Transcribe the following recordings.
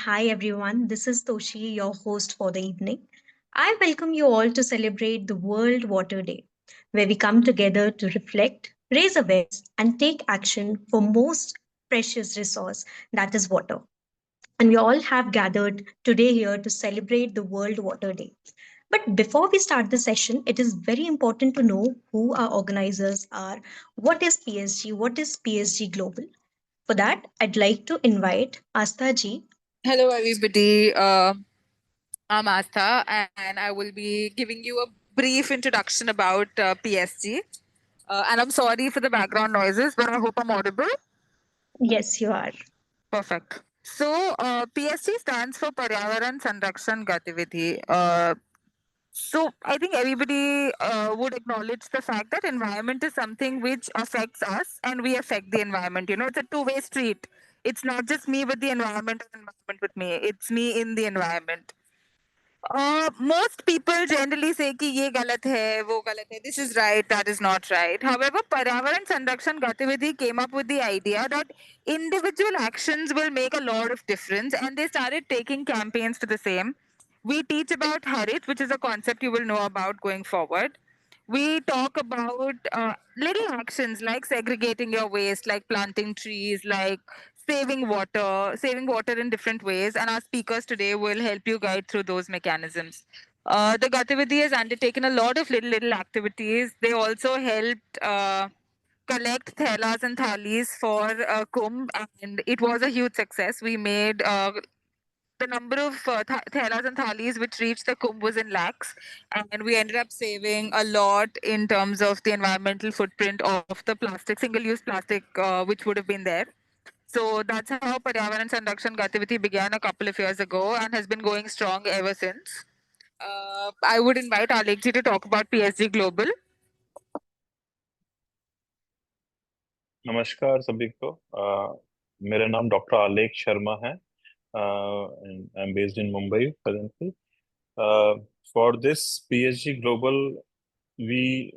hi everyone. This is Toshi, your host for the evening. I welcome you all to celebrate the World Water Day, where we come together to reflect, raise awareness, and take action for most precious resource that is water. And we all have gathered today here to celebrate the World Water Day. But before we start the session, it is very important to know who our organizers are, what is PSG, what is PSG Global. For that, I'd like to invite Asta ji. Hello, everybody. I'm Astha, and I will be giving you a brief introduction about PSG. And I'm sorry for the background noises, but I hope I'm audible. Yes, you are. Perfect. So, PSG stands for Paryavaran Sanrakshan Gatividhi. So, I think everybody would acknowledge the fact that environment is something which affects us, and we affect the environment. You know, it's a two-way street. It's not just me with the environment or environment with me. It's me in the environment. Most people generally say कि ये गलत है, वो गलत है. This is right, that is not right. However, पर्यावरण संरक्षण गतिविधि came up with the idea that individual actions will make a lot of difference, and they started taking campaigns for the same. We teach about HARIT, which is a concept you will know about going forward. We talk about little actions like segregating your waste, like planting trees, like saving water in different ways. And our speakers today will help you guide through those mechanisms. The Gatividhi has undertaken a lot of little activities. They also helped collect thelas and thalis for Kumbh, and it was a huge success. We made the number of thelas and thalis which reached the Kumbh was in lakhs, and we ended up saving a lot in terms of the environmental footprint of the plastic, single-use plastic, which would have been there. So that's how Paryavaran Sanrakshan Gatividhi began a couple of years ago and has been going strong ever since. I would invite Alekji to talk about PSG Global. नमस्कार सभी को मेरा नाम doctor आलेख शर्मा है I am based in Mumbai presently. For this PSG Global, we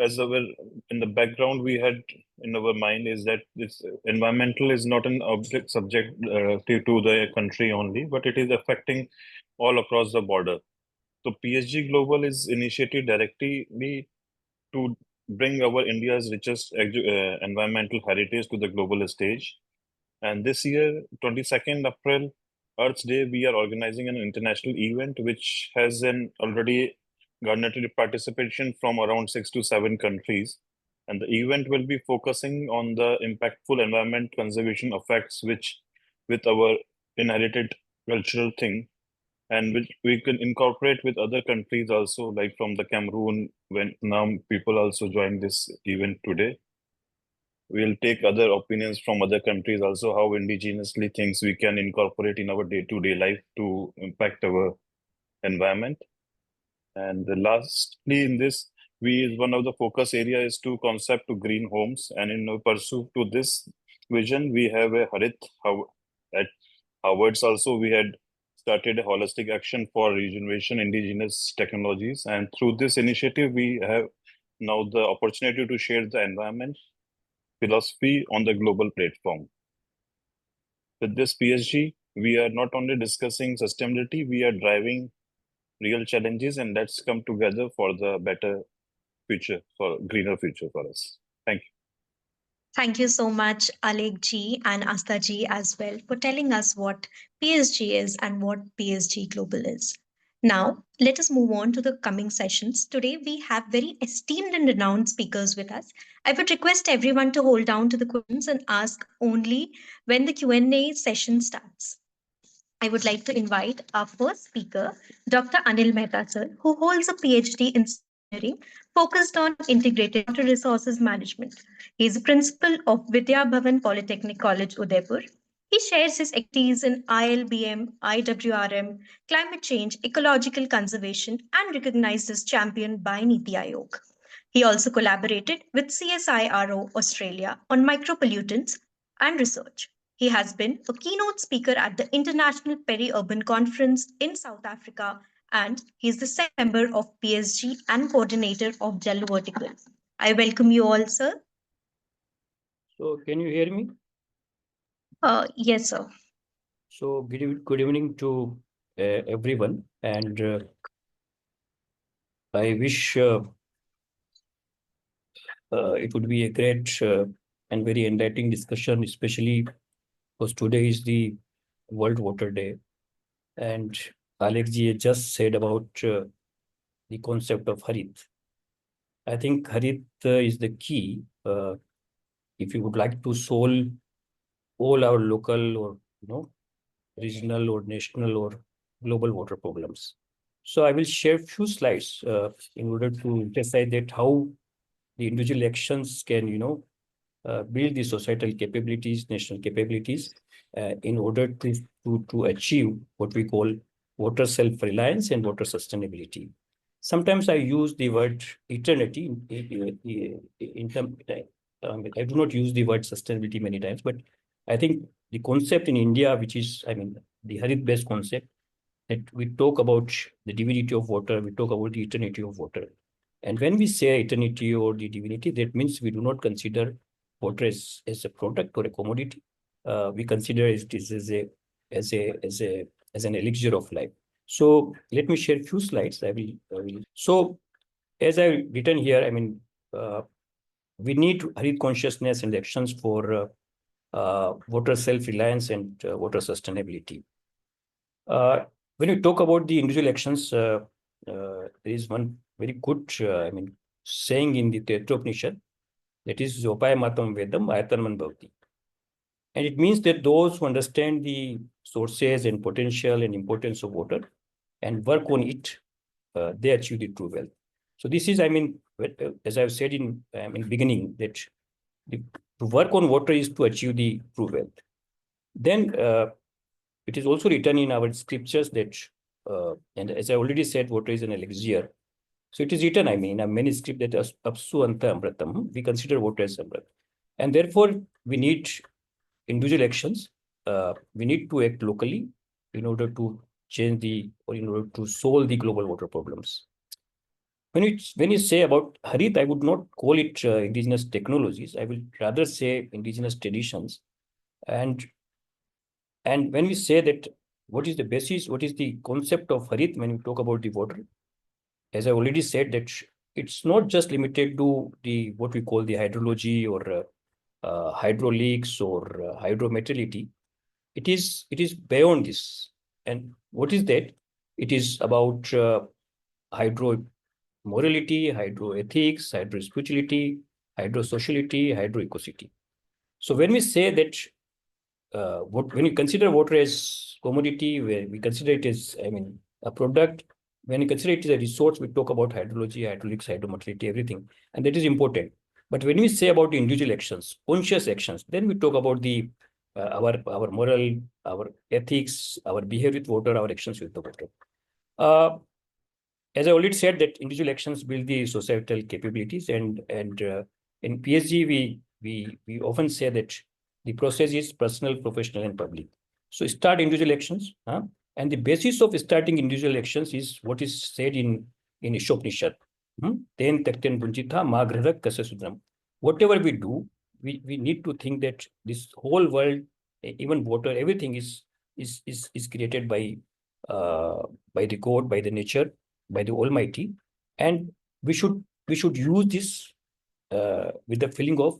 as our in the background we had in our mind is that this environmental is not an object subject to the country only, but it is affecting all across the border. So PSG Global is initiated directly to bring our India's richest environmental heritage to the global stage. And this year, 22nd April, Earth Day, we are organizing an international event which has an already garnered participation from around 6 to 7 countries. And the event will be focusing on the impactful environment conservation effects which with our inherited cultural thing, and which we can incorporate with other countries also, like from the Cameroon, Vietnam, people also join this event today. We'll take other opinions from other countries also, how indigenously things we can incorporate in our day-to-day life to impact our environment. And lastly, in this, one of the focus area is to concept to green homes, and in pursuit to this vision, we have a HARIT. At Harvard's also we had started a holistic action for regeneration indigenous technologies, and through this initiative, we have now the opportunity to share the environment philosophy on the global platform. With this PSG, we are not only discussing sustainability, we are driving real challenges, and let's come together for the better future, for greener future for us. Thank you. Thank you so much, Alek ji and Asta ji as well, for telling us what PSG is and what PSG Global is. Now, let us move on to the coming sessions. Today, we have very esteemed and renowned speakers with us. I would request everyone to hold down to the questions and ask only when the Q&A session starts. I would like to invite our first speaker, Dr. Anil Mehta sir, who holds a PhD in engineering focused on integrated water resources management. He is a principal of Vidya Bhavan Polytechnic College, Udaipur. He shares his expertise in ILBM, IWRM, climate change, ecological conservation, and recognized as champion by Niti Aayog. He also collaborated with CSIRO Australia on micropollutants and research. He has been a keynote speaker at the International Peri-Urban Conference in South Africa, and he is the second member of PSG and coordinator of Jal Vertical. I welcome you all, sir. So, can you hear me? Yes, sir. So good evening to everyone, and I wish it would be a great and very enlightening discussion, especially because today is the World Water Day, and Alex ji just said about the concept of Harit. I think Harit is the key if you would like to solve all our local or regional or national or global water problems. So I will share few slides in order to emphasize that how the individual actions can, build the societal capabilities, national capabilities, in order to achieve what we call water self-reliance and water sustainability. Sometimes I use the word eternity in term. I do not use the word sustainability many times, but I think the concept in India, which is, the Harit-based concept, that we talk about the divinity of water, we talk about the eternity of water. And when we say eternity or the divinity, that means we do not consider water as a product or a commodity. We consider it as a as a as an elixir of life. So let me share a few slides. I will. So as I written here, we need Harit consciousness and actions for water self-reliance and water sustainability. When we talk about the individual actions, there is one very good, saying in the Tetraupanishad, that is Zopaya Matam Vedam Ayatanman Bhavati. And it means that those who understand the sources and potential and importance of water and work on it, they achieve the true wealth. So this is, as I've said in beginning, that to work on water is to achieve the true wealth. Then it is also written in our scriptures that, and as I already said, water is an elixir. So it is written, in a manuscript that apsu anta amratam, we consider water as amrit. And therefore, we need individual actions. We need to act locally in order to in order to solve the global water problems. When you say about Harit, I would not call it indigenous technologies. I will rather say indigenous traditions. And when we say that, what is the basis, what is the concept of Harit when we talk about the water? As I already said, that it's not just limited to the what we call the hydrology or hydraulics or hydrometallurgy. It is beyond this. And what is that? It is about hydro morality, hydro ethics, hydro spirituality, hydro sociality, hydro ecosity. So when we say that, when you consider water as commodity, where we consider it as, a product, when you consider it as a resource, we talk about hydrology, hydraulics, hydrometallurgy, everything, and that is important. But when we say about the individual actions, conscious actions, then we talk about the our moral, our ethics, our behavior with water, our actions with the water. As I already said, that individual actions build the societal capabilities, and in PSG we often say that the process is personal, professional, and public. So start individual actions, and the basis of starting individual actions is what is said in Ishopnishad. Ten tekten bunchitha maghrarak kasasudram. Whatever we do, we need to think that this whole world, even water, everything is created by the God, by the nature, by the Almighty, and we should use this with the feeling of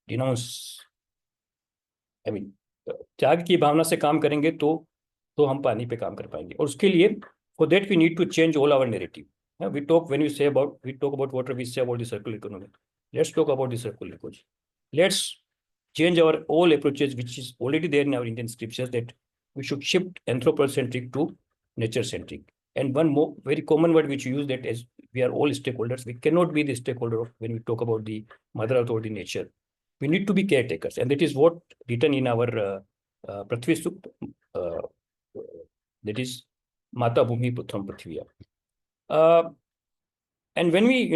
denounce. त्याग की भावना से काम करेंगे तो हम पानी पे काम कर पाएंगे, और उसके लिए for that we need to change all our narrative. We talk about water, we say about the circular economy. Let's talk about the circular economy. Let's change our all approaches, which is already there in our Indian scriptures, that we should shift anthropocentric to nature-centric. And one more very common word which we use, that as we are all stakeholders, we cannot be the stakeholder when we talk about the mother earth or the nature. We need to be caretakers, and that is what written in our Prithvi Sukta, that is Mata Bhumi Putram Prithviya. And when we,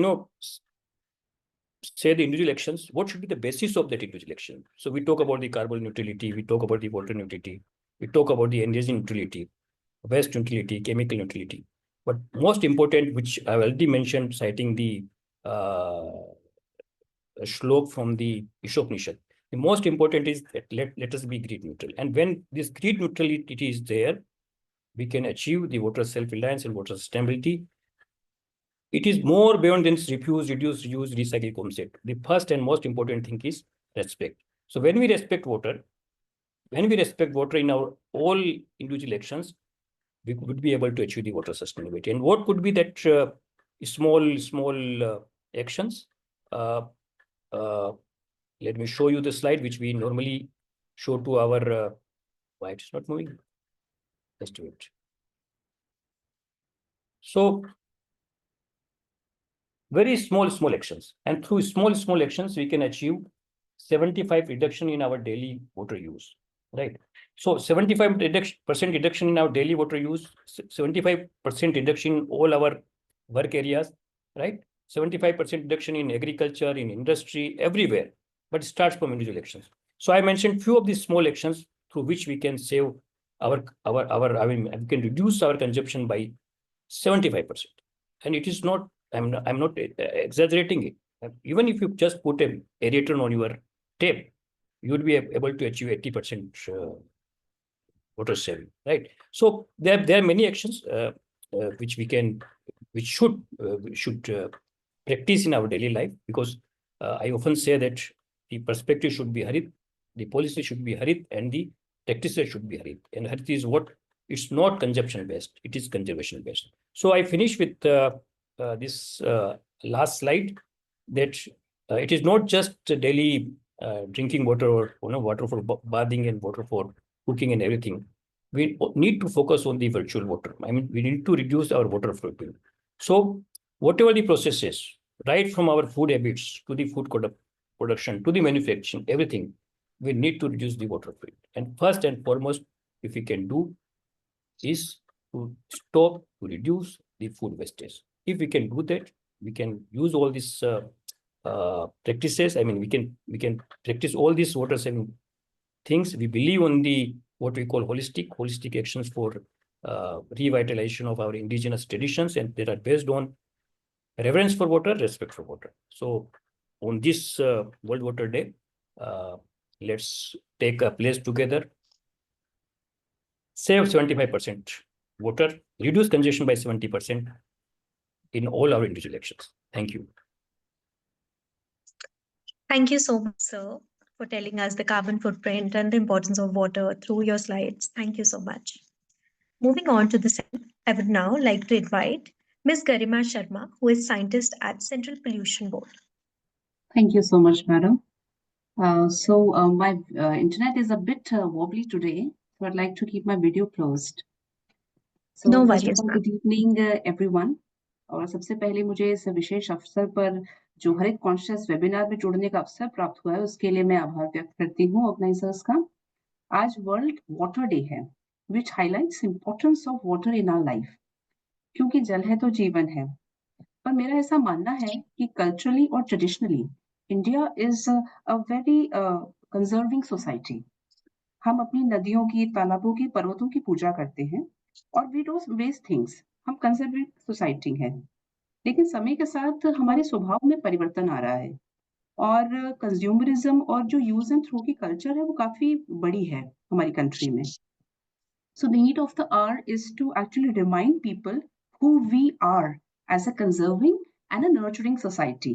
say the individual actions, what should be the basis of that individual action? So we talk about the carbon neutrality, we talk about the water neutrality, we talk about the energy neutrality, waste neutrality, chemical neutrality. But most important, which I've already mentioned, citing the shlok from the Ishopnishad, The most important is that let us be grid neutral. And when this grid neutrality is there, we can achieve the water self-reliance and water sustainability. It is more beyond than refuse, reduce, reuse, recycle concept. The first and most important thing is respect. So when we respect water in our all individual actions, we would be able to achieve the water sustainability. And what could be that small actions? Let me show you the slide which we normally show to our. Why it's not moving? Let's do it. So very small actions, and through small actions we can achieve 75 reduction in our daily water use, right? So 75% reduction in our daily water use, 75% reduction in all our work areas, right? 75% reduction in agriculture, in industry, everywhere. But it starts from individual actions. So I mentioned few of these small actions through which we can save we can reduce our consumption by 75%. And it is not, I'm not exaggerating it. Even if you just put a aerator on your tap, you would be able to achieve 80% water saving, right? So there are many actions which should practice in our daily life, because I often say that the perspective should be Harit, the policy should be Harit, and the practices should be Harit. And Harit is what? It's not consumption based, it is conservation based. So I finish with this last slide, that it is not just daily drinking water, or water for bathing and water for cooking and everything. We need to focus on the virtual water. I mean, we need to reduce our water footprint. So whatever the processes, right from our food habits to the food production to the manufacturing, everything, we need to reduce the water footprint. And first and foremost, if we can do, is to stop, to reduce the food wastage. If we can do that, we can use all these practices. I mean, we can practice all these water saving things. We believe on the what we call holistic actions for revitalization of our indigenous traditions, and they are based on reverence for water, respect for water. So on this World Water Day, let's take a place together, save 75% water, reduce congestion by 70% in all our individual actions. Thank you. Thank you so much, sir, for telling us the carbon footprint and the importance of water through your slides. Thank you so much. Moving on to the second, I would now like to invite Ms. Garima Sharma, who is scientist at Central Pollution Board. Thank you so much, madam. My internet is a bit wobbly today, so I'd like to keep my video closed. So No first of worries, all, ma'am. good evening, everyone. और सबसे पहले मुझे इस विशेष अवसर पर जो हरित conscious webinar में जुड़ने का अवसर प्राप्त हुआ है, उसके लिए मैं आभार व्यक्त करती हूँ ऑर्गेनाइजर्स का। आज वर्ल्ड वाटर डे है, which highlights importance of water in our life, क्योंकि जल है तो जीवन है। पर मेरा ऐसा मानना है कि कल्चरली और traditionally India is a very conserving society. हम अपनी नदियों की, तालाबों की, पर्वतों की पूजा करते हैं और वी डोंट वेस्ट थिंग्स। हम कंजर्विंग सोसाइटी है, लेकिन समय के साथ हमारे स्वभाव में परिवर्तन आ रहा है और कंज्यूमरिज्म और जो यूज एंड थ्रो की कल्चर है वो काफी बड़ी है हमारी कंट्री में। So the need of the hour is to actually remind people who we are as a conserving and a nurturing society.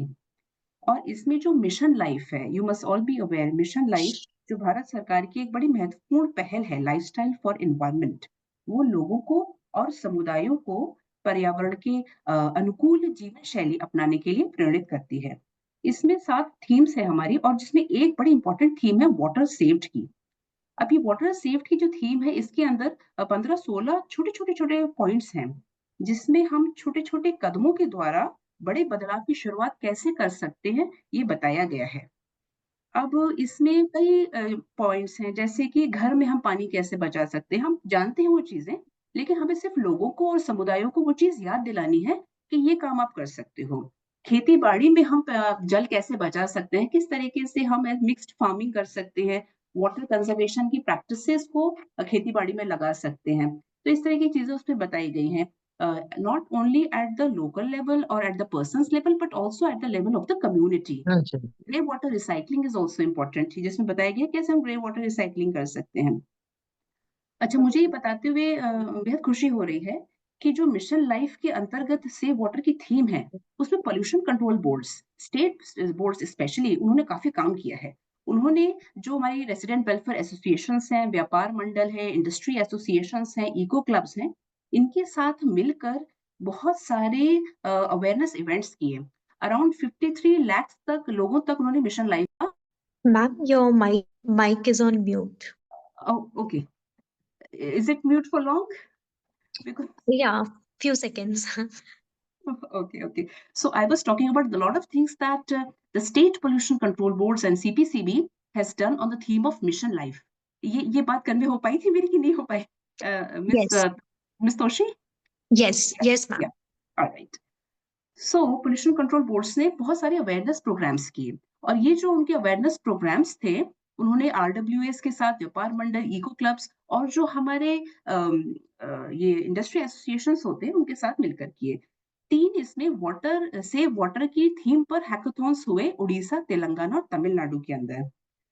और इसमें जो मिशन लाइफ है, you must all be aware, mission life जो भारत सरकार की एक बड़ी महत्वपूर्ण पहल है, लाइफस्टाइल फॉर एनवायरनमेंट, वो लोगों को और समुदायों को पर्यावरण के अनुकूल जीवन शैली अपनाने के लिए प्रेरित करती है। इसमें 7 थीम्स है हमारी, और जिसमें एक बड़ी इंपॉर्टेंट थीम है वाटर सेव्ड की। अभी वाटर सेफ्ट की जो थीम है, इसके अंदर 15-16 छोटे पॉइंट्स हैं, जिसमें हम छोटे छोटे कदमों के द्वारा बड़े बदलाव की शुरुआत कैसे कर सकते हैं, ये बताया गया है। अब इसमें कई पॉइंट्स हैं, जैसे कि घर में हम पानी कैसे बचा सकते हैं। हम जानते हैं वो चीजें, लेकिन हमें सिर्फ लोगों को और समुदायों को वो चीज याद दिलानी है कि ये काम आप कर सकते हो। खेती बाड़ी में हम जल कैसे बचा सकते हैं, किस तरीके से हम मिक्स्ड फार्मिंग कर सकते हैं, वाटर कंजर्वेशन की प्रैक्टिसेस को खेती बाड़ी में लगा सकते हैं। तो इस तरह की चीजें उसमें बताई गई हैं। not only at the local level or at the person's level, but also at the level of the community. Grey water recycling is also important, जिसमें बताया गया कैसे हम grey water recycling कर सकते हैं. अच्छा, मुझे ये बताते हुए बेहद खुशी हो रही है कि जो मिशन लाइफ के अंतर्गत सेव वाटर की थीम है, उसमें pollution control boards, state boards specially, उन्होंने काफी काम किया है. उन्होंने जो हमारी रेसिडेंट वेलफेयर एसोसिएशंस हैं, व्यापार मंडल है, इंडस्ट्री एसोसिएशंस हैं, इको क्लब्स हैं, इनके साथ मिलकर बहुत सारे अवेयरनेस इवेंट्स किए. अराउंड 53 लाख तक लोगों तक उन्होंने मिशन लाइफ का. Ma'am, your mic is on mute. Okay, is it mute for long? Because Yeah, few seconds. okay. So I was talking about a lot of things that the state pollution control boards and CPCB has done on the theme of mission life. ये बात convey हो पाई थी मेरी कि नहीं हो पाई? Yes. Miss Toshi? Yes, ma'am. Yeah. All right. सो pollution control boards ने बहुत सारे अवेयरनेस प्रोग्राम्स किए, और ये जो उनके अवेयरनेस प्रोग्राम्स थे, उन्होंने आरडब्ल्यूएस के साथ, व्यापार मंडल, इको क्लब्स और जो हमारे ये इंडस्ट्री एसोसिएशंस होते हैं उनके साथ मिलकर किए. 3 इसमें वाटर सेव वाटर की थीम पर हैकाथॉन्स हुए उड़ीसा, तेलंगाना और तमिलनाडु के अंदर,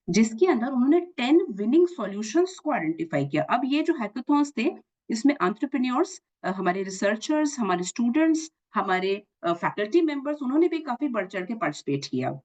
जिसके अंदर उन्होंने 10 विनिंग सॉल्यूशंस को आइडेंटिफाई किया. अब ये जो हैकाथॉन्स थे, इसमें एंटरप्रेन्योर्स, हमारे रिसर्चर्स, हमारे स्टूडेंट्स, हमारे फैकल्टी मेंबर्स, उन्होंने भी काफी बढ़ चढ़ के पार्टिसिपेट किया.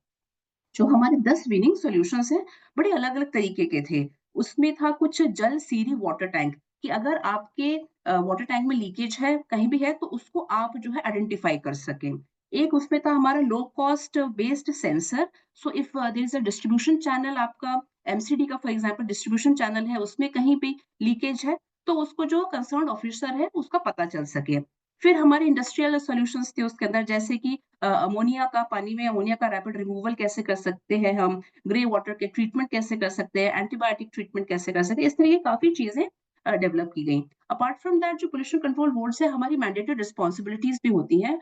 जो हमारे 10 विनिंग सॉल्यूशंस हैं, बड़े अलग अलग तरीके के थे. उसमें था कुछ जल सीरी वाटर टैंक, कि अगर आपके वाटर टैंक में लीकेज है, कहीं भी है, तो उसको आप जो है आइडेंटिफाई कर सकें. एक उसमें था हमारा low cost based sensor. So if there is a distribution channel, आपका एमसीडी का फॉर एग्जांपल डिस्ट्रीब्यूशन चैनल है, उसमें कहीं भी लीकेज है, तो उसको जो कंसर्न ऑफिसर है उसका पता चल सके. फिर हमारे इंडस्ट्रियल सॉल्यूशंस थे उसके अंदर, जैसे कि अमोनिया का, पानी में अमोनिया का रैपिड रिमूवल कैसे कर सकते हैं हम, ग्रे वाटर के ट्रीटमेंट कैसे कर सकते हैं, एंटीबायोटिक ट्रीटमेंट कैसे कर सकते हैं. इस तरह की काफी चीजें डेवलप की गई. अपार्ट फ्रॉम दैट, जो पोल्यूशन कंट्रोल बोर्ड से हमारी मैंडेटेड रिस्पॉन्सिबिलिटीज भी होती हैं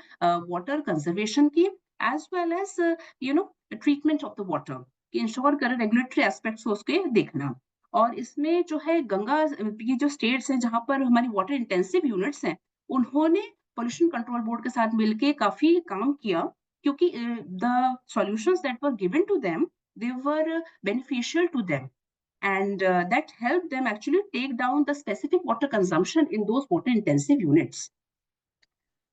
वाटर कंजर्वेशन की, as well as treatment of the water, कि इंश्योर करें रेगुलेटरी एस्पेक्ट्स को उसके देखना. और इसमें जो है गंगा, ये जो स्टेट्स हैं जहां पर हमारी वाटर इंटेंसिव यूनिट्स हैं, उन्होंने पोल्यूशन कंट्रोल बोर्ड के साथ मिलके काफी काम किया, क्योंकि the solutions that were given to them, they were beneficial to them, and that helped them actually take down the specific water consumption in those water intensive units.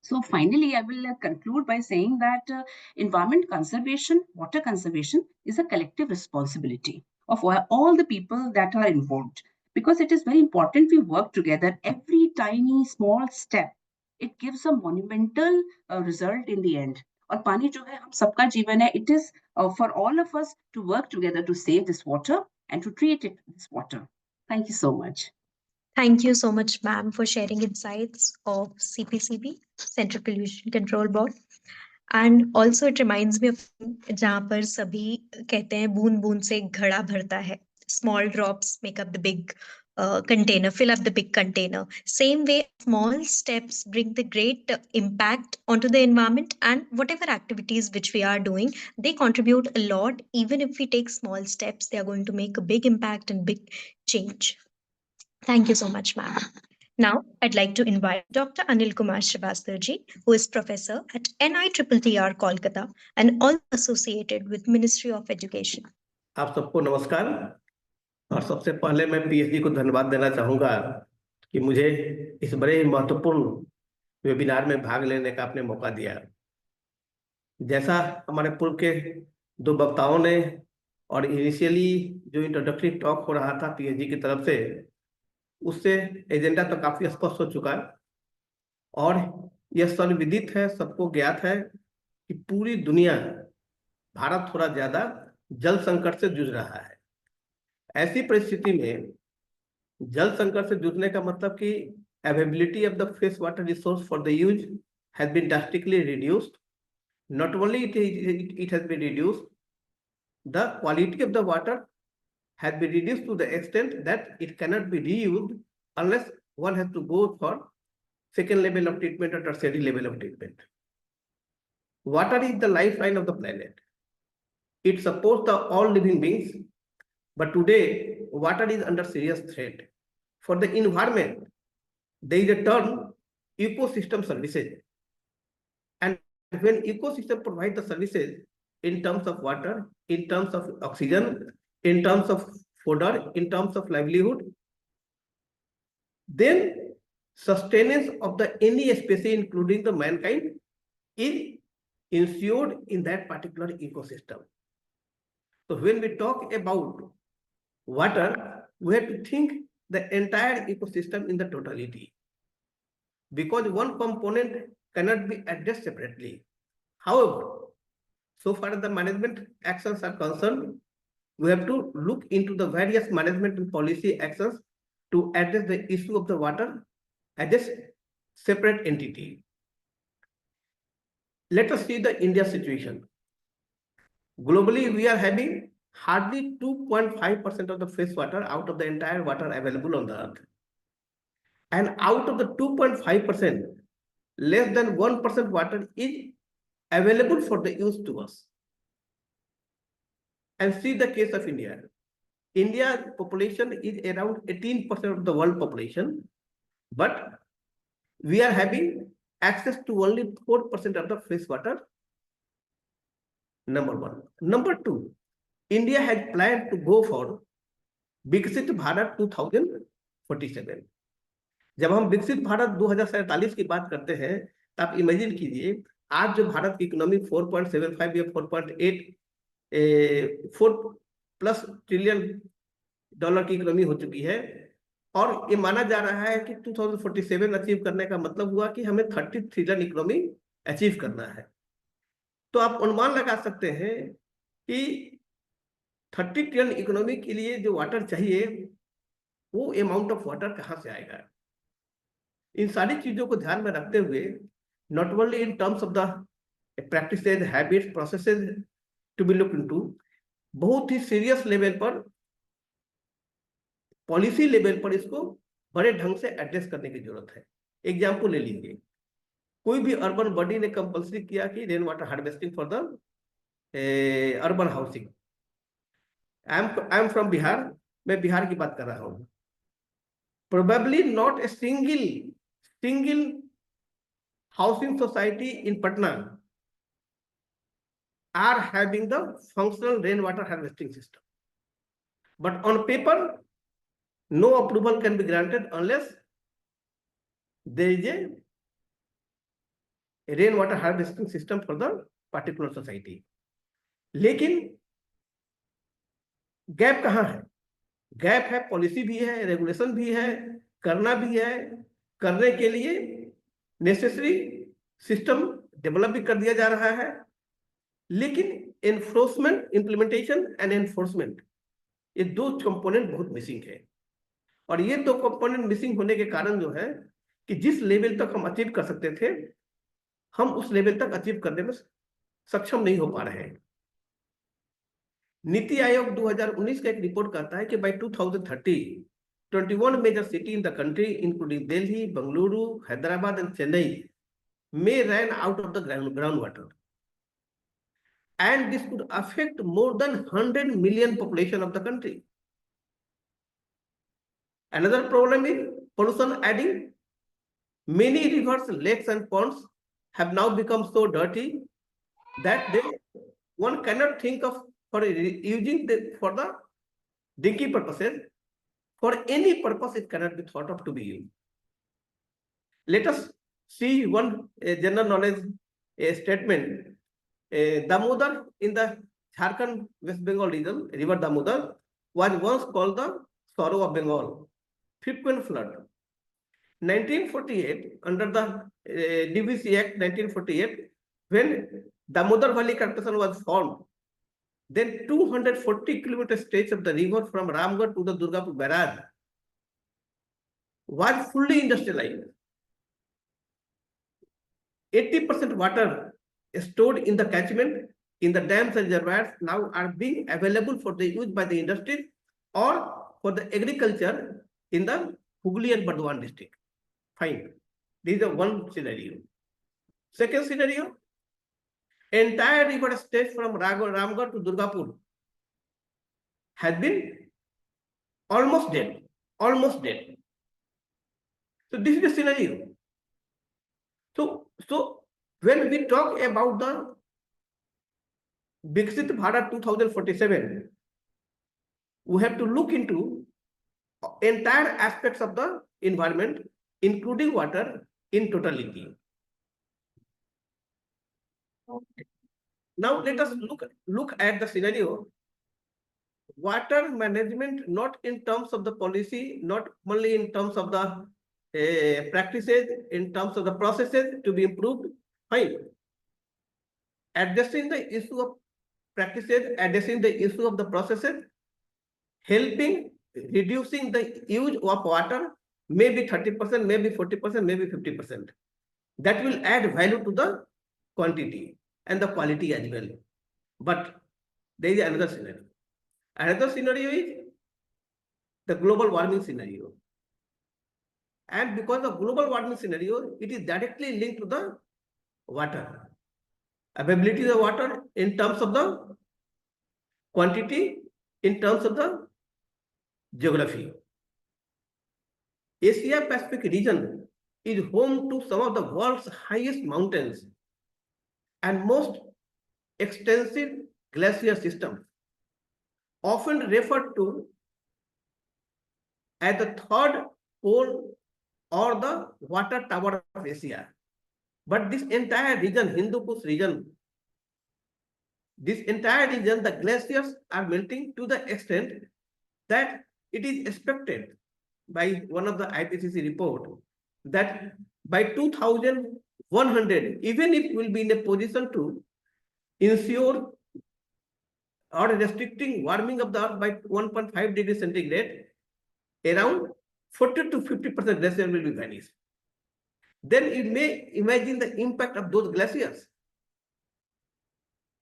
So finally, I will conclude by saying that environment conservation, water conservation is a collective responsibility of all the people that are involved, because it is very important we work together. Every tiny small step, it gives a monumental result in the end. और पानी जो है हम सबका जीवन है. It is for all of us to work together to save this water and to treat it this water. Thank you so much. Thank you so much, ma'am, for sharing insights of CPCB, Central Pollution Control Board. And also it reminds me of जहाँ पर सभी कहते हैं बूंद बूंद से घड़ा भरता है. Small drops make up the big container, fill up the big container. Same way, small steps bring the great impact onto the environment, and whatever activities which we are doing, they contribute a lot. Even if we take small steps, they are going to make a big impact and big change. Thank you so much, ma'am. Now, I'd like to invite Dr. Anil Kumar Srivastava, who is professor at NITTTR Kolkata and also associated with Ministry of Education. आप सबको नमस्कार, और सबसे पहले मैं PhD को धन्यवाद देना चाहूँगा कि मुझे इस बड़े महत्वपूर्ण वेबिनार में भाग लेने का आपने मौका दिया. जैसा हमारे पूर्व के 2 वक्ताओं ने, और इनिशियली जो इंट्रोडक्टरी टॉक हो रहा था पीएचडी की तरफ से, उससे एजेंडा तो काफी स्पष्ट हो चुका है, और यह सर्वविदित है, सबको ज्ञात है कि पूरी दुनिया, भारत थोड़ा ज्यादा जल संकट से जूझ रहा है. ऐसी परिस्थिति में जल संकट से जूझने का मतलब कि availability of the fresh water resource for the use has been drastically reduced. Not only it has been reduced, the quality of the water has been reduced to the extent that it cannot be reused unless one has to go for second level of treatment or tertiary level of treatment. Water is the lifeline of the planet. It supports all living beings, but today water is under serious threat. For the environment, there is a term ecosystem services. And when ecosystem provide the services in terms of water, in terms of oxygen, in terms of fodder, in terms of livelihood, then sustenance of the any species, including the mankind, is ensured in that particular ecosystem. So when we talk about water, we have to think the entire ecosystem in the totality, because one component cannot be addressed separately. However, so far as the management actions are concerned, we have to look into the various management and policy actions to address the issue of the water as a separate entity. Let us see the India situation. Globally, we are having hardly 2.5% of the fresh water out of the entire water available on the earth. And out of the 2.5%, less than 1% water is available for the use to us. And see the case of India. India's population is around 18% of the world population, but we are having access to only 4% of the fresh water. Number one. Number two, India has planned to go for विकसित भारत 2047. जब हम विकसित भारत 2047 की बात करते हैं तो आप इमेजिन कीजिए, आज जो भारत की इकोनॉमी 4.75 या 4.8 ट्रिलियन डॉलर की इकोनॉमी हो चुकी है, और ये माना जा रहा है कि 2047 अचीव करने का मतलब हुआ कि हमें 30 ट्रिलियन इकोनॉमी अचीव करना है. तो आप अनुमान लगा सकते हैं कि 30 ट्रिलियन इकोनॉमी के लिए जो वाटर चाहिए, वो अमाउंट ऑफ वाटर कहाँ से आएगा. इन सारी चीजों को ध्यान में रखते हुए, not only in terms of the practices, habits, processes to be look into, बहुत ही सीरियस लेवल पर, पॉलिसी लेवल पर इसको बड़े ढंग से एड्रेस करने की जरूरत है. एग्जाम्पल ले लीजिए, कोई भी अर्बन बॉडी ने कंपल्सरी किया कि rain water harvesting for the urban housing. I am from Bihar, मैं बिहार की बात कर रहा हूं. Probably not a single housing society in Patna are having the functional rain water harvesting system, but on paper no approval can be granted unless there is a rainwater harvesting system for the particular society. लेकिन gap कहाँ है? Gap है, policy भी है, regulation भी है, करना भी है. करने के लिए नेसेसरी सिस्टम डेवलप भी कर दिया जा रहा है, लेकिन एनफोर्समेंट, इंप्लीमेंटेशन एंड एनफोर्समेंट, ये दो कंपोनेंट बहुत मिसिंग है. और ये दो कंपोनेंट मिसिंग होने के कारण जो है कि जिस लेवल तक हम अचीव कर सकते थे, हम उस लेवल तक अचीव करने में सक्षम नहीं हो पा रहे हैं. नीति आयोग 2019 का एक रिपोर्ट कहता है कि by 2030 21 major city in the country including Delhi, Bengaluru, Hyderabad and Chennai may run out of the groundwater, and this could affect more than 100 million population of the country. Another problem is pollution adding. Many rivers, lakes and ponds have now become so dirty that one cannot think of for using for the drinking purposes. For any purpose, it cannot be thought of to be used. Let us see one general knowledge statement. Damodar in the Jharkhand, West Bengal region, river Damodar was once called the sorrow of Bengal. Frequent flood. 1948, under the DVC Act 1948, when Damodar Valley Corporation was formed, then 240 kilometer stretch of the river from Ramgarh to the Durgapur barrage was fully industrialized. 80% water stored in the catchment in the dams and reservoirs now are being available for the use by the industry or for the agriculture in the Hooghly and Burdwan district. Fine. This is one scenario. Second scenario, entire river stretch from Ramgarh to Durgapur has been almost dead. Almost dead. So this is the scenario. When we talk about the Viksit Bharat 2047, we have to look into entire aspects of the environment, including water, in totality. Now let us look at the scenario. Water management, not in terms of the policy, not only in terms of the practices, in terms of the processes to be improved, fine. Addressing the issue of practices, addressing the issue of the processes, helping reducing the use of water, maybe 30%, maybe 40%, maybe 50%. That will add value to the quantity and the quality as well. But there is another scenario. Another scenario is the global warming scenario. And because of global warming scenario, it is directly linked to the water. Availability of the water in terms of the quantity, in terms of the geography. Asia Pacific region is home to some of the world's highest mountains and most extensive glacier systems, often referred to as the third pole or the water tower of Asia. But this entire region, Hindu Kush region, this entire region, the glaciers are melting to the extent that it is expected by one of the IPCC report that by 2100, even if we will be in a position to ensure or restricting warming of the earth by 1.5 degrees centigrade, around 40 to 50% glacier will be vanished. Then you may imagine the impact of those glaciers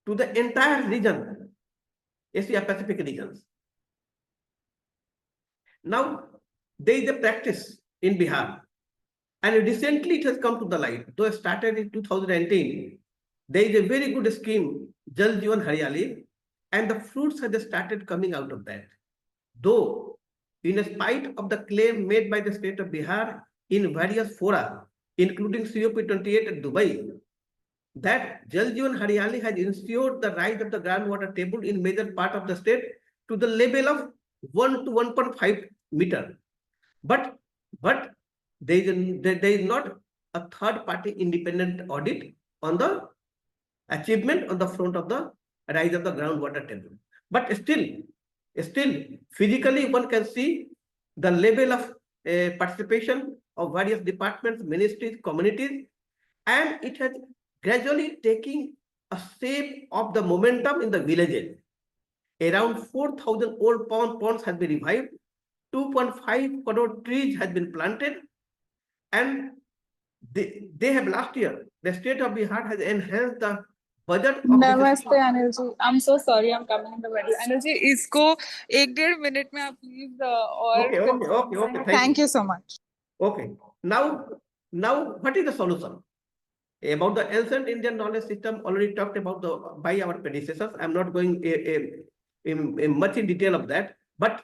to the entire region, Asia Pacific regions. Now, there is a practice in Bihar, and recently it has come to the light. Though it started in 2019, there is a very good scheme, Jal Jeevan Haryali, and the fruits have started coming out of that. Though, in spite of the claim made by the state of Bihar in various fora, including COP28 at Dubai, that Jal Jeevan Haryali has ensured the rise of the groundwater table in major part of the state to the level of 1 to 1.5 meter. But there is not a third party independent audit on the achievement on the front of the rise of the groundwater table. But still physically one can see the level of participation of various departments, ministries, communities, and it has gradually taking a shape of the momentum in the villages. Around 4,000 old ponds has been revived, 2.5 crore trees has been planted, and they have last year, the state of Bihar has enhanced the budget of नमस्ते Anil ji, I'm so sorry I'm coming in the middle. Anil ji, इसको 1-1.5 minute में आप please और Okay. Thank you so much. Okay. Now what is the solution? About the ancient Indian knowledge system, already talked about by our predecessors. I'm not going in much in detail of that, but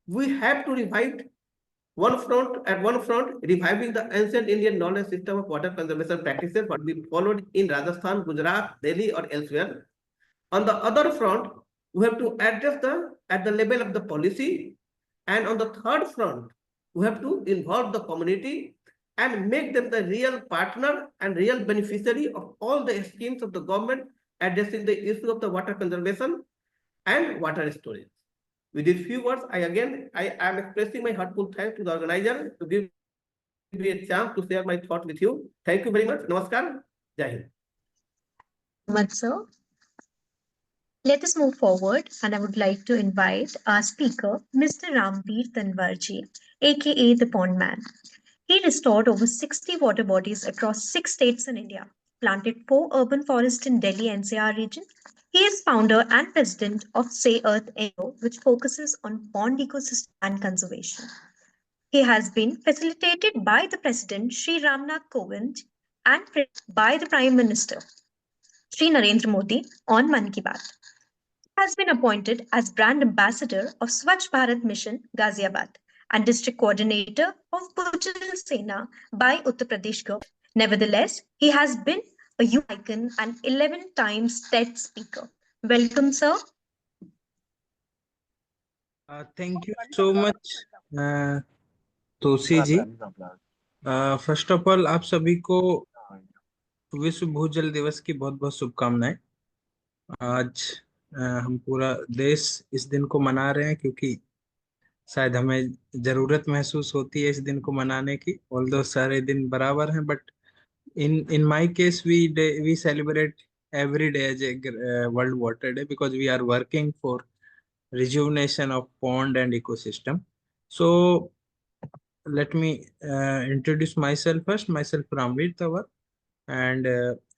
we have to revive one front, reviving the ancient Indian knowledge system of water conservation practices, what we followed in Rajasthan, Gujarat, Delhi, or elsewhere. On the other front, we have to address at the level of the policy, and on the third front, we have to involve the community and make them the real partner and real beneficiary of all the schemes of the government addressing the issue of the water conservation and water storage. With these few words, I am expressing my heartfelt thanks to the organizer to give me a chance to share my thought with you. Thank you very much. Namaskar. Jai Hind. Much so. Let us move forward, and I would like to invite our speaker, Mr. Ramveer Tanwarji, aka the Pond Man. He restored over 60 water bodies across 6 states in India, planted 4 urban forests in Delhi NCR region. He is founder and president of Say Earth NGO, which focuses on pond ecosystem and conservation. He has been facilitated by the President Sri Ramnath Kovind and by the Prime Minister Sri Narendra Modi on Man Ki Baat. He has been appointed as brand ambassador of Swachh Bharat Mission Ghaziabad and district coordinator of Bhujal Sena by Uttar Pradesh government. Nevertheless, he has been a youth icon and 11 times TED speaker. Welcome, sir. Thank you so much, Tosi ji. First of all आप सभी को विश्व भूजल दिवस की बहुत बहुत शुभकामनाएं। आज हम पूरा देश इस दिन को मना रहे हैं क्योंकि शायद हमें जरूरत महसूस होती है इस दिन को मनाने की। ऑल्दो सारे दिन बराबर हैं, but in my case we celebrate every day as a World Water Day because we are working for rejuvenation of pond and ecosystem. So let me introduce myself first. Myself Ramveer Tawar, and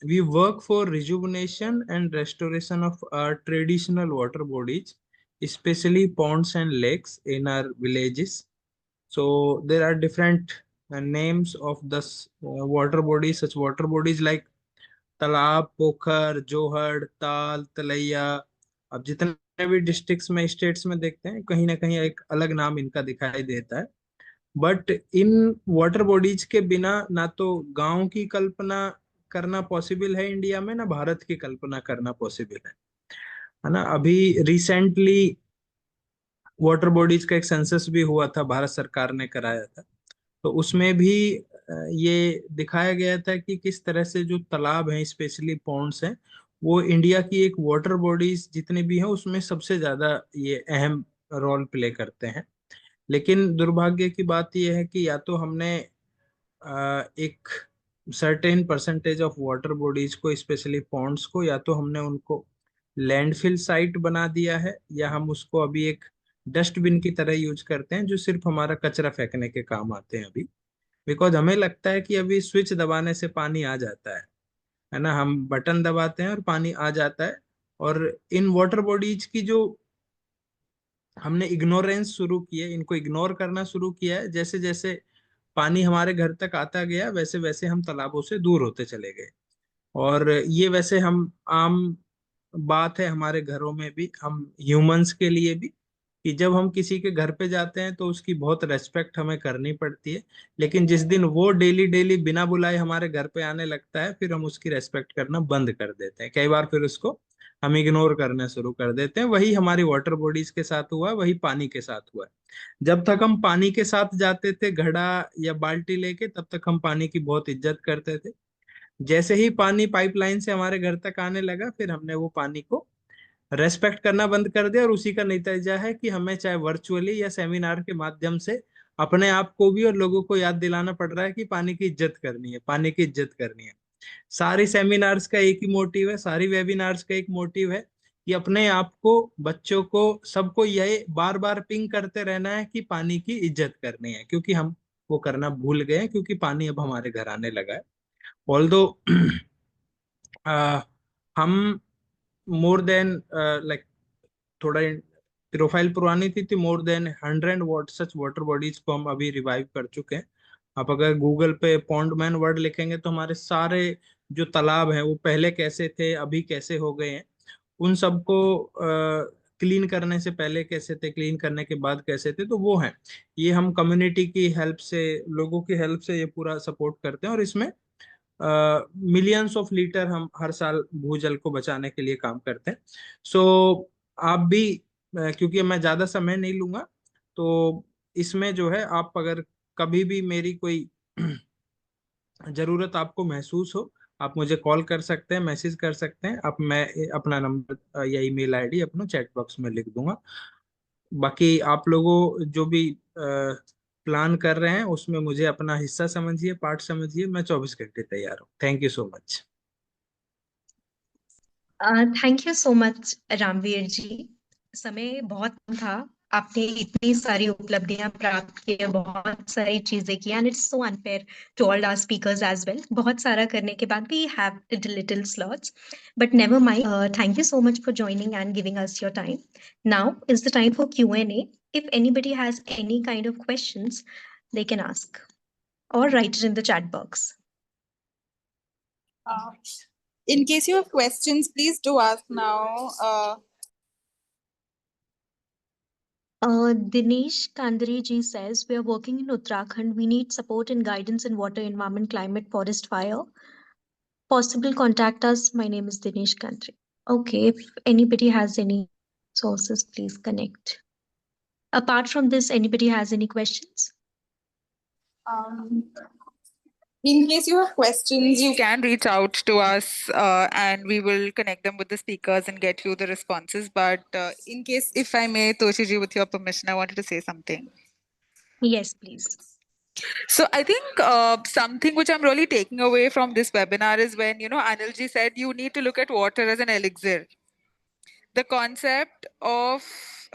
we work for rejuvenation and restoration of our traditional water bodies, especially ponds and lakes in our villages. So there are different names of this water bodies. Such water bodies like तालाब, पोखर, जोहड़, ताल, तलैया। अब जितने भी districts में, states में देखते हैं, कहीं ना कहीं एक अलग नाम इनका दिखाई देता है। बट इन वाटर बॉडीज के बिना ना तो गांव की कल्पना करना पॉसिबल है इंडिया में, ना भारत की कल्पना करना पॉसिबल है ना। अभी रिसेंटली वाटर बॉडीज का एक सेंसस भी हुआ था, भारत सरकार ने कराया था। तो उसमें भी ये दिखाया गया था कि किस तरह से जो तालाब हैं, स्पेशली पॉन्ड्स हैं, वो इंडिया की एक वाटर बॉडीज जितने भी हैं उसमें सबसे ज्यादा ये अहम रोल प्ले करते हैं। लेकिन दुर्भाग्य की बात यह है कि या तो हमने एक certain percentage of water bodies को, स्पेशली पॉन्ड्स को, या तो हमने उनको लैंडफिल साइट बना दिया है, या हम उसको अभी एक डस्टबिन की तरह यूज करते हैं जो सिर्फ हमारा कचरा फेंकने के काम आते हैं अभी। बिकॉज हमें लगता है कि अभी स्विच दबाने से पानी आ जाता है ना। हम बटन दबाते हैं और पानी आ जाता है। और इन वाटर बॉडीज की जो हमने इग्नोरेंस शुरू की है, इनको इग्नोर करना शुरू किया है, जैसे जैसे पानी हमारे घर तक आता गया वैसे वैसे हम तालाबों से दूर होते चले गए। और ये वैसे हम आम बात है हमारे घरों में भी, हम ह्यूमंस के लिए भी, कि जब हम किसी के घर पे जाते हैं तो उसकी बहुत रेस्पेक्ट हमें करनी पड़ती है। लेकिन जिस दिन वो डेली डेली बिना बुलाए हमारे घर पे आने लगता है, फिर हम उसकी रेस्पेक्ट करना बंद कर देते हैं। कई बार फिर उसको हम इग्नोर करना शुरू कर देते हैं। वही हमारी वाटर बॉडीज के साथ हुआ है, वही पानी के साथ हुआ है। जब तक हम पानी के साथ जाते थे घड़ा या बाल्टी लेके, तब तक हम पानी की बहुत इज्जत करते थे। जैसे ही पानी पाइपलाइन से हमारे घर तक आने लगा, फिर हमने वो पानी को रेस्पेक्ट करना बंद कर दिया। और उसी का नतीजा है कि हमें चाहे वर्चुअली या सेमिनार के माध्यम से अपने आप को भी और लोगों को याद दिलाना पड़ रहा है कि पानी की इज्जत करनी है, पानी की इज्जत करनी है। सारी सेमिनार्स का एक ही मोटिव है, सारी वेबिनार्स का एक मोटिव है कि अपने आप को, बच्चों को, सबको यही बार बार पिंग करते रहना है कि पानी की इज्जत करनी है, क्योंकि हम वो करना भूल गए हैं, क्योंकि पानी अब हमारे घर आने लगा है। ऑल्दो हम मोर देन लाइक, थोड़ा प्रोफाइल पुरानी थी, मोर देन 100 सच वाटर बॉडीज को हम अभी रिवाइव कर चुके हैं। आप अगर गूगल पे पॉन्ड मैन वर्ड लिखेंगे तो हमारे सारे जो तालाब हैं वो पहले कैसे थे, अभी कैसे हो गए हैं, उन सबको क्लीन करने से पहले कैसे थे, क्लीन करने के बाद कैसे थे, तो वो है। ये हम कम्युनिटी की हेल्प से, लोगों की हेल्प से ये पूरा सपोर्ट करते हैं। और इसमें मिलियंस ऑफ लीटर हम हर साल भूजल को बचाने के लिए काम करते हैं। सो आप भी क्योंकि मैं ज्यादा समय नहीं लूंगा, तो इसमें जो है आप अगर कभी भी मेरी कोई जरूरत आपको महसूस हो, आप मुझे कॉल कर सकते हैं, मैसेज कर सकते हैं। अब मैं अपना नंबर या ईमेल आईडी अपना चैट बॉक्स में लिख दूंगा। बाकी आप लोगों जो भी प्लान कर रहे हैं उसमें मुझे अपना हिस्सा समझिए, पार्ट समझिए। मैं 24 घंटे तैयार हूँ। Thank you so much. Thank you so much Ramveer ji. समय बहुत कम था, आपने इतनी सारी उपलब्धियां प्राप्त की है, बहुत सारी चीजें की, and it's so unfair to all our speakers as well. बहुत सारा करने के बाद भी have little slots, but never mind. Thank you so much for joining and giving us your time. Now is the time for Q&A. If anybody has any kind of questions, they can ask or write it in the chat box. In case you have questions, please do ask now. Dinesh Kandri ji says, we are working in Uttarakhand. We need support and guidance in water, environment, climate, forest, fire. Possible contact us. My name is Dinesh Kandri. Okay, if anybody has any sources, please connect. Apart from this, anybody has any questions? Um, in case you have questions, You can reach out to us and we will connect them with the speakers and get you the responses. But in case, if I may, Toshiji, with your permission, I wanted to say something. Yes, please. So I think something which I'm really taking away from this webinar is when, Anilji said you need to look at water as an elixir. The concept of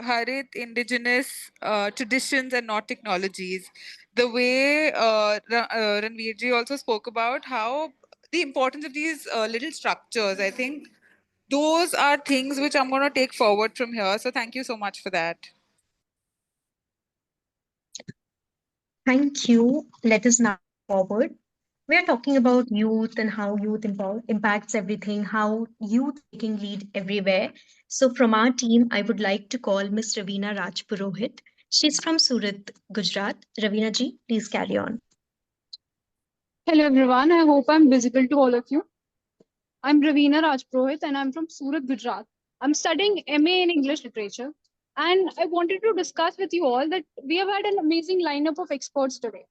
Harit, indigenous traditions and not technologies. The way Ranveerji also spoke about how the importance of these little structures. I think those are things which I'm going to take forward from here. So thank you so much for that. Thank you. Let us now move forward. We are talking about youth and how youth impacts everything, how youth taking lead everywhere. So, from our team, I would like to call Miss Ravina Rajpurohit. She's from Surat, Gujarat. Ravina ji, please carry on. Hello everyone, I hope I'm visible to all of you. I'm Ravina Rajpurohit and I'm from Surat, Gujarat. I'm studying MA in English Literature and I wanted to discuss with you all that we have had an amazing lineup of experts today.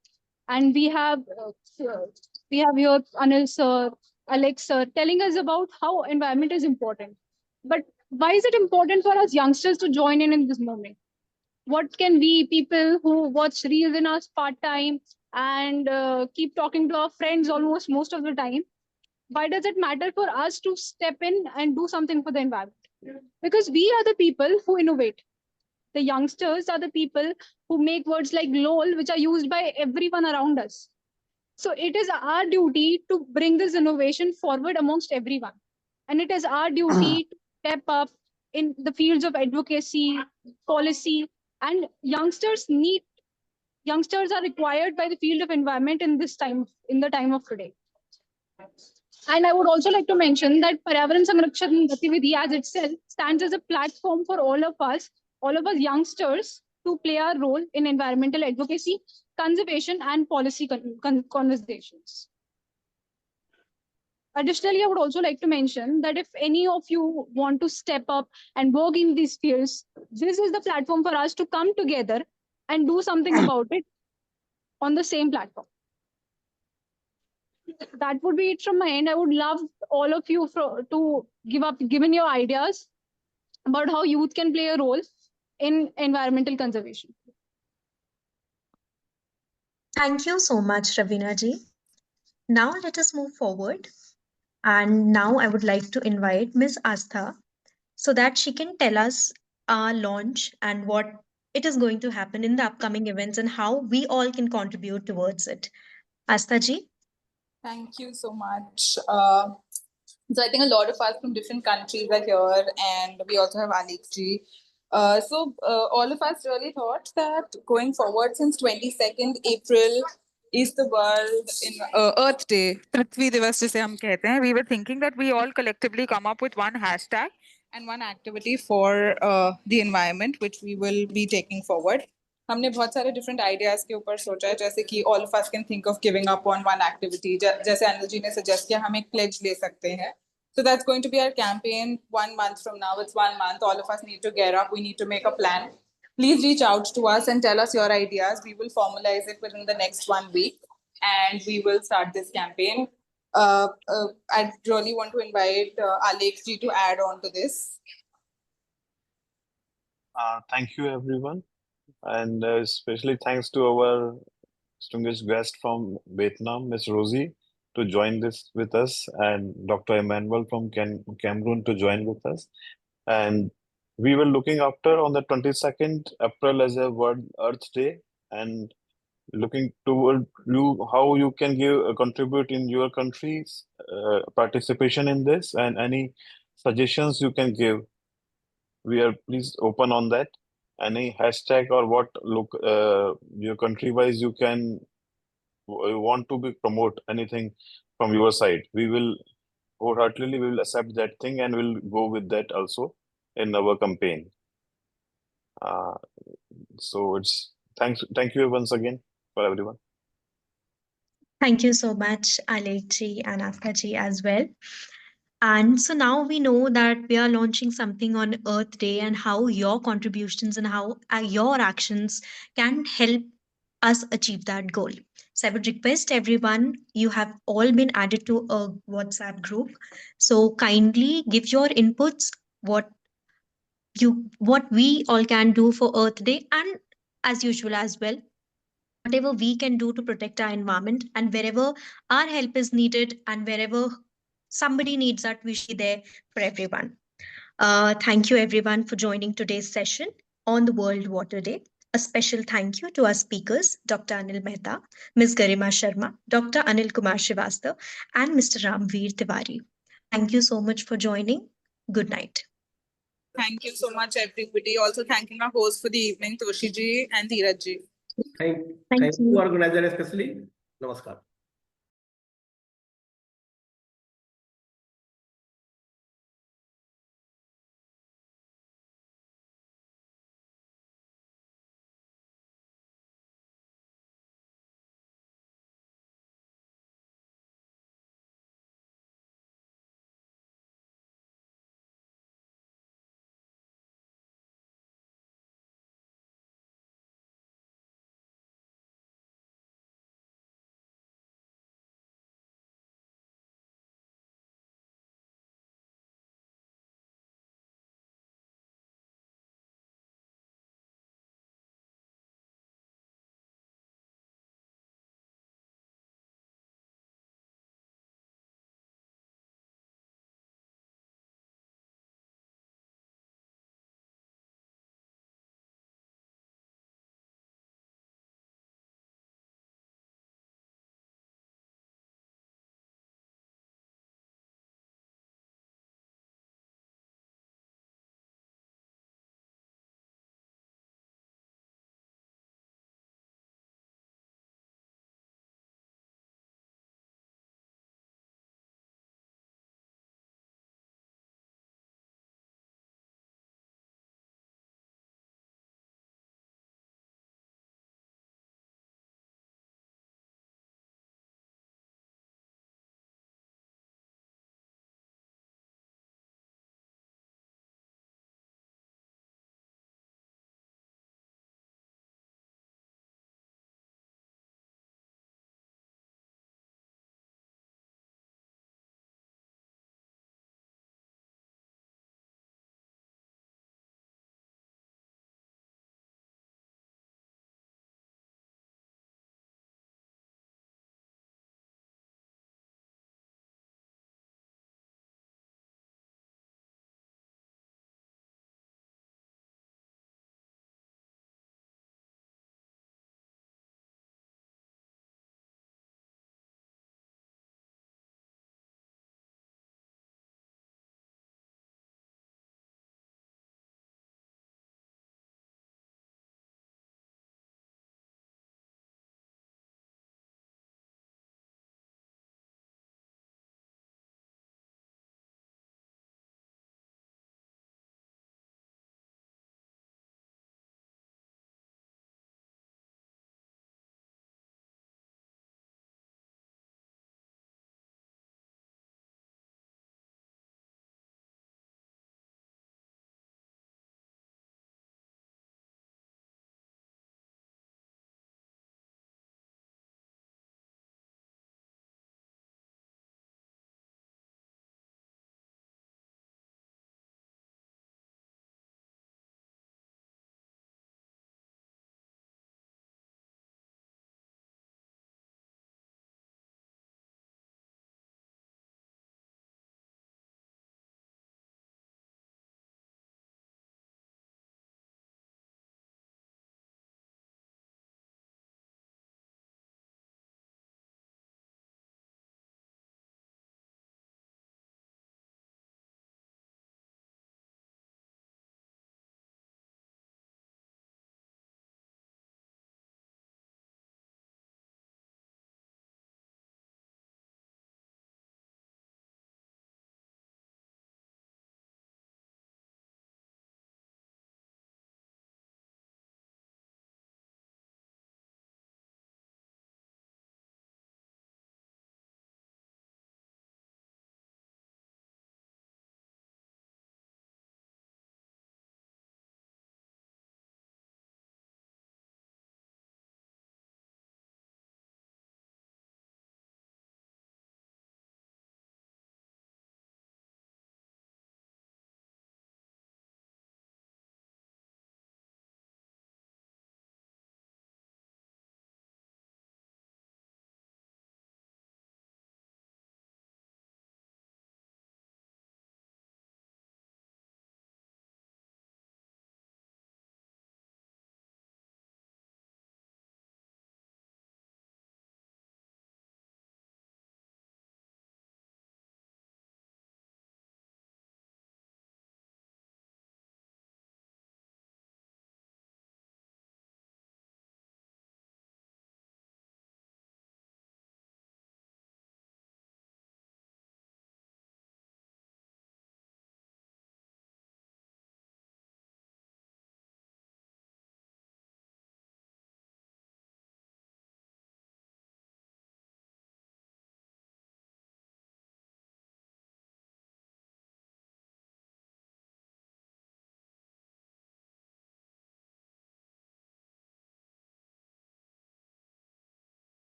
And we have here Anil sir, Alex sir telling us about how environment is important. But why is it important for us youngsters to join in this moment? What can we people who watch reels in our part time and keep talking to our friends almost most of the time, why does it matter for us to step in and do something for the environment? Because we are the people who innovate. The youngsters are the people who make words like lol which are used by everyone around us. So it is our duty to bring this innovation forward amongst everyone, and it is our duty to step up in the fields of advocacy, policy, and youngsters are required by the field of environment in the time of today. And I would also like to mention that Paryavaran Sanrakshan Gatividhi as itself stands as a platform for all of us youngsters to play our role in environmental advocacy, conservation, and policy conversations. Additionally, I would also like to mention that if any of you want to step up and work in these fields, this is the platform for us to come together and do something about it on the same platform. That would be it from my end. I would love all of you to given your ideas about how youth can play a role in environmental conservation. Thank you so much, Ravina ji. Now let us move forward. And now I would like to invite Ms. Astha so that she can tell us our launch and what it is going to happen in the upcoming events and how we all can contribute towards it. Astha ji? thank you so much. So I think a lot of us from different countries are here, and we also have Alex ji. All of us really thought that going forward, since 22nd April is the world in Earth Day, Prithvi Divas जिसे हम कहते हैं, we were thinking that we all collectively come up with one hashtag and one activity for the environment, which we will be taking forward. हमने बहुत सारे different ideas के ऊपर सोचा है, जैसे कि all of us can think of giving up on one activity. जैसे अनिल जी ने suggest किया, हम एक pledge ले सकते हैं. So that's going to be our campaign 1 month from now. It's 1 month. All of us need to get up. We need to make a plan. Please reach out to us and tell us your ideas. We will formalize it within the next 1 week and we will start this campaign. I really want to invite Alex ji to add on to this. Thank you, everyone. And especially thanks to our distinguished guest from Vietnam, Ms. Rosie, to join this with us, and Dr. Emmanuel from Cameroon to join with us. And we were looking after on the 22nd April as a World Earth Day, and looking toward you how you can contribute in your country's participation in this, and any suggestions you can give. We are please open on that. Any hashtag or what look your country wise you can want to be promote anything from your side. We will wholeheartedly we will accept that thing and we'll go with that also in our campaign. So it's thank you once again for everyone. Thank you so much, Alek ji and Astha ji as well. And so now we know that we are launching something on Earth Day and how your contributions and how your actions can help us achieve that goal. So I would request everyone, you have all been added to a WhatsApp group. So kindly give your inputs, what we all can do for Earth Day, and as usual as well, whatever we can do to protect our environment, and wherever our help is needed and wherever somebody needs that, we should be there for everyone. Thank you everyone for joining today's session on the World Water Day. A special thank you to our speakers, Dr. Anil Mehta, Ms. Garima Sharma, Dr. Anil Kumar Srivastav, and Mr. Ramveer Tiwari. Thank you so much for joining. Good night. Thank you so much, everybody. Also thanking our host for the evening, Toshi ji and Dheeraj ji. Thank you, organizer, especially. Namaskar.